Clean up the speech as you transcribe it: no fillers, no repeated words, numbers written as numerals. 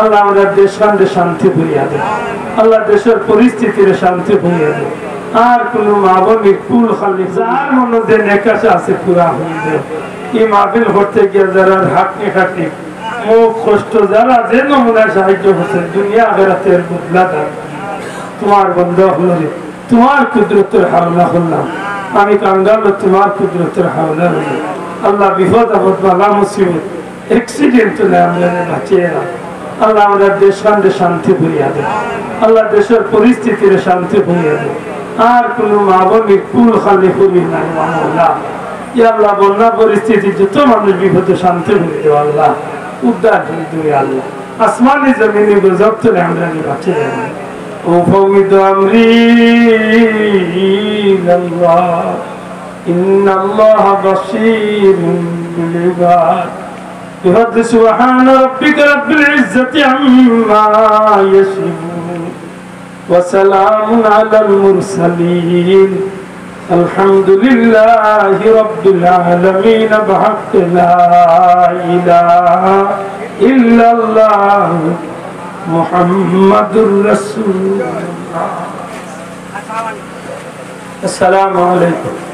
আল্লাহ আমাদের দেশ কান্ডে শান্তি ভরিয়া দেয়, আল্লাহ দেশের পরিস্থিতির শান্তি ভরিয়া দেয়। আর কোন মা বোনের কুল খালি যার মনে নেকাশা আছে পুরা হয়ে যায়। এই মাহফিল করতে গিয়ে যারা হাঁটনি খাটনি মুখ কষ্ট যারা যে নমুনায় সাহায্য করছেন দুনিয়া আখেরাতের বদলা দাও। তোমার বন্ধ হল রে, তোমার কুদরতের হাওলা হলাম আমি কাঙ্গাল, তোমার কুদরতের হাওলা হল। আল্লাহ বিপদ আপদ বালা মুসিবত অ্যাক্সিডেন্ট হলে আমরা বাঁচিয়ে রাখ। আল্লাহ আমাদের দেশ কান্ডে শান্তি ভরিয়া দেয়, আল্লাহ দেশের পরিস্থিতির শান্তি ভরিয়া দেয়। আর কোন মা বোনের কুল খালি করি নাই মামলা। আল্লাহ বন্যা পরিস্থিতি যত মানুষ বিপদে শান্তি ভরে দেওয়া আল্লাহ উদ্ধার করে দেবে আল্লাহ। আসমানি জমিনে গজব তুলে আমরা বাঁচিয়ে রাখ। وفوض أمري إلى الله إن الله بصير بالعباد بفضل سبحان ربك رب العزة عما يصفون وسلام على المرسلين الحمد لله رب العالمين بحق لا إله إلا الله محمد رسول الله. السلام عليكم.